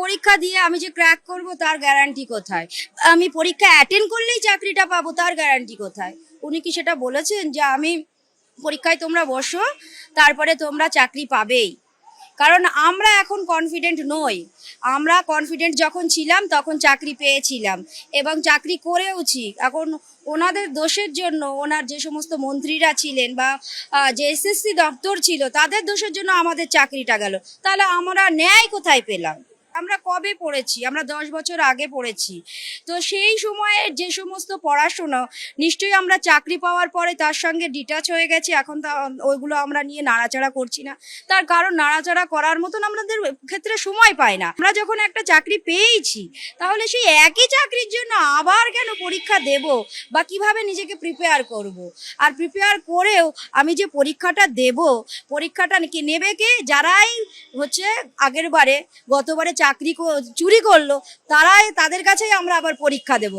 পরীক্ষা দিয়ে আমি যে ক্র্যাক করব তার গ্যারান্টি কোথায়? আমি পরীক্ষা অ্যাটেন্ড করলেই চাকরিটা পাবো তার গ্যারান্টি কোথায়? উনি কি সেটা বলেছেন যে আমি পরীক্ষায় তোমরা বসো, তারপরে তোমরা চাকরি পাবেই? কারণ আমরা এখন কনফিডেন্ট নই। আমরা কনফিডেন্ট যখন ছিলাম তখন চাকরি পেয়েছিলাম এবং চাকরি করেওছি। এখন ওনাদের দোষের জন্য, ওনার যে সমস্ত মন্ত্রীরা ছিলেন বা যে এসএসসি দপ্তর ছিল তাদের দোষের জন্য আমাদের চাকরিটা গেল। তাহলে আমরা ন্যায় কোথায় পেলাম? আমরা কবে পড়েছি? আমরা 10 বছর আগে পড়েছি। তো সেই সময়ের যে সমস্ত পড়াশুনো নিশ্চয়ই আমরা চাকরি পাওয়ার পরে তার সঙ্গে ডিটাচ হয়ে গেছি। এখন তা ওইগুলো আমরা নিয়ে নাড়াচাড়া করছি না। তার কারণ নাড়াচাড়া করার মতন আমাদের ক্ষেত্রে সময় পাই না। আমরা যখন একটা চাকরি পেয়েছি তাহলে সেই একই চাকরির জন্য আবার কেন পরীক্ষা দেব বা কিভাবে নিজেকে প্রিপেয়ার করব? আর প্রিপেয়ার করেও আমি যে পরীক্ষাটা দেব, পরীক্ষাটা কি নেবে কে? যারাই হচ্ছে আগের বারে গতবারে চাকরি চুরি করলো, তাদের কাছেই আমরা আবার পরীক্ষা দেব।